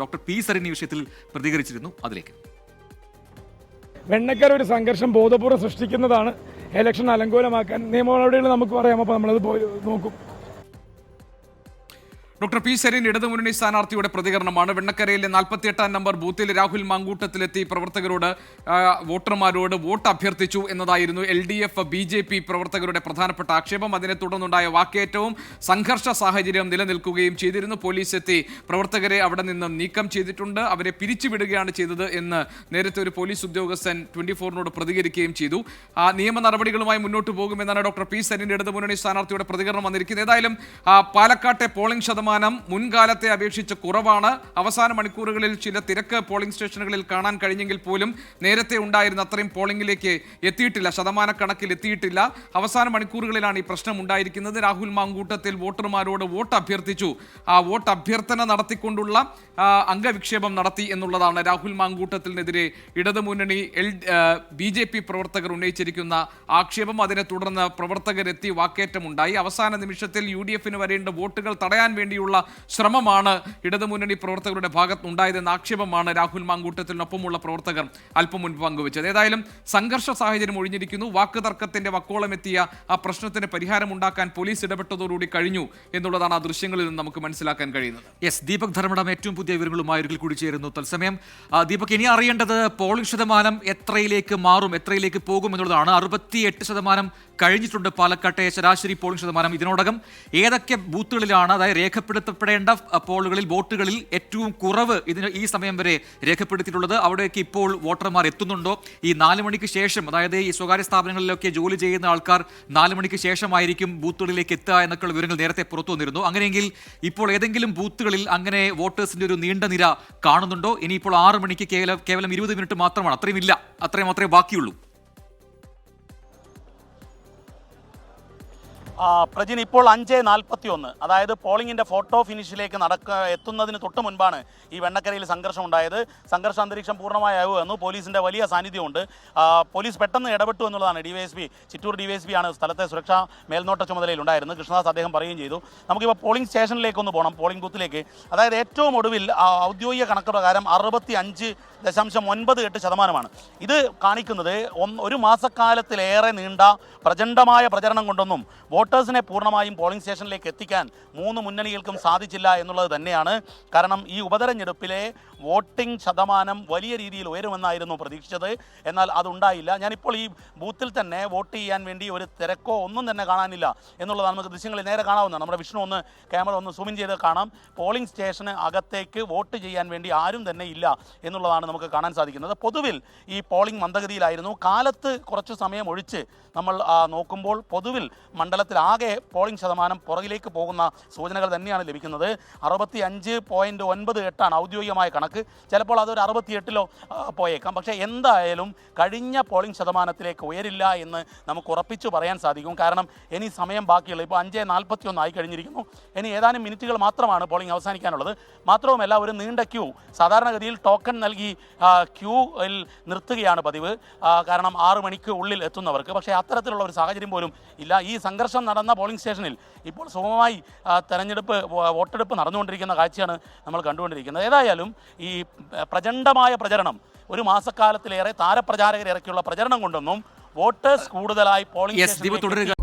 Doctor P Sarin ഈ വിഷയത്തിൽ പ്രതികരിച്ചിരുന്നു. അതിലേക്ക് വെണ്ണക്കര ഒരു സംഘർഷം ബോധപൂർവ്വം സൃഷ്ടിക്കുന്നതാണ് ഇലക്ഷൻ അലങ്കോലമാക്കാൻ നിയമ നടപടികൾ നമുക്ക് പറയാം. അപ്പോൾ നമ്മളത് പോയി നോക്കും. ഡോക്ടർ പി സരിൻ ഇടതുമുന്നണി സ്ഥാനാർത്ഥിയുടെ പ്രതികരണമാണ്. വെണ്ണക്കരയിലെ 48-ാം നമ്പർ ബൂത്തിൽ രാഹുൽ മാങ്കൂട്ടത്തിലെത്തി പ്രവർത്തകരോട് വോട്ടർമാരോട് വോട്ട് അഭ്യർത്ഥിച്ചു എന്നതായിരുന്നു LDF BJP പ്രവർത്തകരുടെ പ്രധാനപ്പെട്ട ആക്ഷേപം. അതിനെ തുടർന്നുണ്ടായ വാക്കേറ്റവും സംഘർഷ സാഹചര്യം നിലനിൽക്കുകയും ചെയ്തിരുന്നു. പോലീസ് എത്തി പ്രവർത്തകരെ അവിടെ നിന്നും നീക്കം ചെയ്തിട്ടുണ്ട്. അവരെ പിരിച്ചുവിടുകയാണ് ചെയ്തത് എന്ന് നേരത്തെ ഒരു പോലീസ് ഉദ്യോഗസ്ഥൻ 24-നോട് പ്രതികരിക്കുകയും ചെയ്തു. നിയമ നടപടികളുമായി മുന്നോട്ട് പോകുമെന്നാണ് ഡോക്ടർ പി സരിന്റെ ഇടതുമുന്നണി സ്ഥാനാർത്ഥിയുടെ പ്രതികരണം വന്നിരിക്കുന്നത്. ഏതായാലും പാലക്കാട്ടെ പോളിംഗ് ശതമാനം മുൻകാലത്തെ അപേക്ഷിച്ച് കുറവാണ്. അവസാന മണിക്കൂറുകളിൽ ചില തിരക്ക് പോളിംഗ് സ്റ്റേഷനുകളിൽ കാണാൻ കഴിഞ്ഞെങ്കിൽ പോലും നേരത്തെ ഉണ്ടായിരുന്ന അത്രയും പോളിംഗിലേക്ക് എത്തിയിട്ടില്ല, ശതമാനക്കണക്കിൽ എത്തിയിട്ടില്ല. അവസാന മണിക്കൂറുകളിലാണ് ഈ പ്രശ്നം ഉണ്ടായിരിക്കുന്നത്. രാഹുൽ മാങ്കൂട്ടത്തിൽ വോട്ടർമാരോട് വോട്ട് അഭ്യർത്ഥിച്ചു. ആ വോട്ട് അഭ്യർത്ഥന നടത്തിക്കൊണ്ടുള്ള അംഗവിക്ഷേപം നടത്തി എന്നുള്ളതാണ് രാഹുൽ മാങ്കൂട്ടത്തിനെതിരെ ഇടതുമുന്നണി BJP പ്രവർത്തകർ ഉന്നയിച്ചിരിക്കുന്ന ആക്ഷേപം. അതിനെ തുടർന്ന് പ്രവർത്തകരെത്തി വാക്കേറ്റമുണ്ടായി. അവസാന നിമിഷത്തിൽ UDF-ന് വരേണ്ട വോട്ടുകൾ തടയാൻ വേണ്ടിയുള്ള ശ്രമമാണ് ഇടതുമുന്നണി പ്രവർത്തകരുടെ ഭാഗത്തുണ്ടായതെന്ന ആക്ഷേപമാണ് രാഹുൽ മാങ്കൂട്ടത്തിനൊപ്പമുള്ള പ്രവർത്തകർ അല്പം മുൻപ് പങ്കുവച്ചത്. ഏതായാലും സംഘർഷ സാഹചര്യം ഒഴിഞ്ഞിരിക്കുന്നു. വാക്ക് തർക്കത്തിന്റെ വക്കോളമെത്തിയ ആ പ്രശ്നത്തിന് പരിഹാരമുണ്ടാക്കാൻ പോലീസ് ഇടപെട്ടതോടുകൂടി കഴിഞ്ഞു എന്നുള്ളതാണ് ആ ദൃശ്യങ്ങളിൽ നിന്ന് നമുക്ക് മനസ്സിലാക്കാൻ കഴിയുന്നത്. യെസ്, ദീപക് ധർമ്മടം ഏറ്റവും പുതിയ വിവരങ്ങളുമായി ഒരിക്കൽ കൂടി ചേരുന്നു. തത്സമയം ദീപക്, ഇനി അറിയേണ്ടത് പോളിംഗ് ശതമാനം എത്രയിലേക്ക് മാറും, എത്രയിലേക്ക് പോകും എന്നുള്ളതാണ്. 68% കഴിഞ്ഞിട്ടുണ്ട് പാലക്കാട്ടെ ശരാശരി പോളിംഗ് ശതമാനം. ഇതിനോടകം ഏതൊക്കെ ബൂത്തുകളിലാണ്, അതായത് രേഖപ്പെടുത്തപ്പെടേണ്ട പോളുകളിൽ വോട്ടുകളിൽ ഏറ്റവും കുറവ് ഈ സമയം വരെ രേഖപ്പെടുത്തിയിട്ടുള്ളത്? അവിടേക്ക് ഇപ്പോൾ വോട്ടർമാർ എത്തുന്നുണ്ടോ? ഈ 4 മണിക്ക് ശേഷം, അതായത് ഈ സ്വകാര്യ സ്ഥാപനങ്ങളിലൊക്കെ ജോലി ചെയ്യുന്ന ആൾക്കാർ 4 മണിക്ക് ശേഷമായിരിക്കും ബൂത്തുകളിലേക്ക് എത്തുക എന്നൊക്കെയുള്ള വിവരങ്ങൾ നേരത്തെ പുറത്തു വന്നിരുന്നു. അങ്ങനെയെങ്കിൽ ഇപ്പോൾ ഏതെങ്കിലും ബൂത്തുകളിൽ അങ്ങനെ വോട്ടേഴ്സിന്റെ ഒരു നീണ്ട നിര കാണുന്നുണ്ടോ? ഇനിയിപ്പോൾ 6 മണിക്ക് കേവലം 20 മിനിറ്റ് മാത്രമാണ്, അത്രയും ഇല്ല, അത്രയും മാത്രമേ ബാക്കിയുള്ളൂ. പ്രജിൻ, ഇപ്പോൾ 5:41, അതായത് പോളിംഗിൻ്റെ ഫോട്ടോ ഫിനിഷിലേക്ക് എത്തുന്നതിന് തൊട്ട് മുൻപാണ് ഈ വെണ്ണക്കരയിൽ സംഘർഷം ഉണ്ടായത്. സംഘർഷ അന്തരീക്ഷം പൂർണ്ണമായാവുമെന്നു പോലീസിൻ്റെ വലിയ സാന്നിധ്യമുണ്ട്. പോലീസ് പെട്ടെന്ന് ഇടപെട്ടു എന്നുള്ളതാണ്. DYSP, ചിറ്റൂർ DYSP ആണ് സ്ഥലത്തെ സുരക്ഷാ മേൽനോട്ട ചുമതലയിൽ ഉണ്ടായിരുന്നത്. കൃഷ്ണദാസ് അദ്ദേഹം പറയുകയും ചെയ്തു. നമുക്കിപ്പോൾ പോളിംഗ് സ്റ്റേഷനിലേക്കൊന്ന് പോകണം, പോളിംഗ് ബൂത്തിലേക്ക്. അതായത് ഏറ്റവും ഒടുവിൽ ഔദ്യോഗിക കണക്ക് പ്രകാരം 65.98%. ഇത് കാണിക്കുന്നത് ഒരു മാസക്കാലത്തിലേറെ നീണ്ട പ്രചണ്ഡമായ പ്രചരണം കൊണ്ടൊന്നും വോട്ടേഴ്സിനെ പൂർണ്ണമായും പോളിംഗ് സ്റ്റേഷനിലേക്ക് എത്തിക്കാൻ 3 മുന്നണികൾക്കും സാധിച്ചില്ല എന്നുള്ളത് തന്നെയാണ്. കാരണം ഈ ഉപതെരഞ്ഞെടുപ്പിലെ വോട്ടിംഗ് ശതമാനം വലിയ രീതിയിൽ ഉയരുമെന്നായിരുന്നു പ്രതീക്ഷിച്ചത്. എന്നാൽ അതുണ്ടായില്ല. ഞാനിപ്പോൾ ഈ ബൂത്തിൽ തന്നെ വോട്ട് ചെയ്യാൻ വേണ്ടി ഒരു തിരക്കോ ഒന്നും തന്നെ കാണാനില്ല എന്നുള്ളതാണ്. നമുക്ക് ദൃശ്യങ്ങളിൽ നേരെ കാണാവുന്നതാണ്. നമ്മുടെ വിഷ്ണു ക്യാമറ ഒന്ന് സൂമിൻ ചെയ്ത് കാണാം. പോളിംഗ് സ്റ്റേഷന് അകത്തേക്ക് വോട്ട് ചെയ്യാൻ വേണ്ടി ആരും തന്നെ ഇല്ല എന്നുള്ളതാണ് നമുക്ക് കാണാൻ സാധിക്കുന്നത്. പൊതുവിൽ ഈ പോളിംഗ് മന്ദഗതിയിലായിരുന്നു. കാലത്ത് കുറച്ച് സമയം ഒഴിച്ച് നമ്മൾ നോക്കുമ്പോൾ പൊതുവിൽ മണ്ഡലത്തിൽ ആകെ പോളിംഗ് ശതമാനം പുറകിലേക്ക് പോകുന്ന സൂചനകൾ തന്നെയാണ് ലഭിക്കുന്നത്. 65.98 ഔദ്യോഗികമായ കണക്ക്. ചിലപ്പോൾ അതൊരു 68-ലോ പോയേക്കാം. പക്ഷേ എന്തായാലും കഴിഞ്ഞ പോളിംഗ് ശതമാനത്തിലേക്ക് ഉയരില്ല എന്ന് നമുക്ക് ഉറപ്പിച്ചു പറയാൻ സാധിക്കും. കാരണം ഇനി സമയം ബാക്കിയുള്ളൂ. ഇപ്പോൾ 5:41 ആയി കഴിഞ്ഞിരിക്കുന്നു. ഇനി ഏതാനും മിനിറ്റുകൾ മാത്രമാണ് പോളിംഗ് അവസാനിക്കാനുള്ളത്. മാത്രവുമല്ല, ഒരു നീണ്ട ക്യൂ, സാധാരണഗതിയിൽ ടോക്കൺ നൽകി ക്യൂവിൽ നിർത്തുകയാണ് പതിവ്, കാരണം 6 മണിക്ക് ഉള്ളിൽ എത്തുന്നവർക്ക്. പക്ഷേ അത്തരത്തിലുള്ള ഒരു സാഹചര്യം പോലും ഇല്ല. ഈ സംഘർഷം നടന്ന പോളിംഗ് സ്റ്റേഷനിൽ ഇപ്പോൾ സുഗമമായി വോട്ടെടുപ്പ് നടന്നുകൊണ്ടിരിക്കുന്ന കാഴ്ചയാണ് നമ്മൾ കണ്ടുകൊണ്ടിരിക്കുന്നത്. ഏതായാലും ഈ പ്രചണ്ഡമായ പ്രചരണം, ഒരു മാസക്കാലത്തിലേറെ താരപ്രചാരകരെ ഇറക്കിയുള്ള പ്രചരണം കൊണ്ടൊന്നും വോട്ടേഴ്സ് കൂടുതലായി പോളിംഗ് സ്റ്റേഷനിലേക്ക്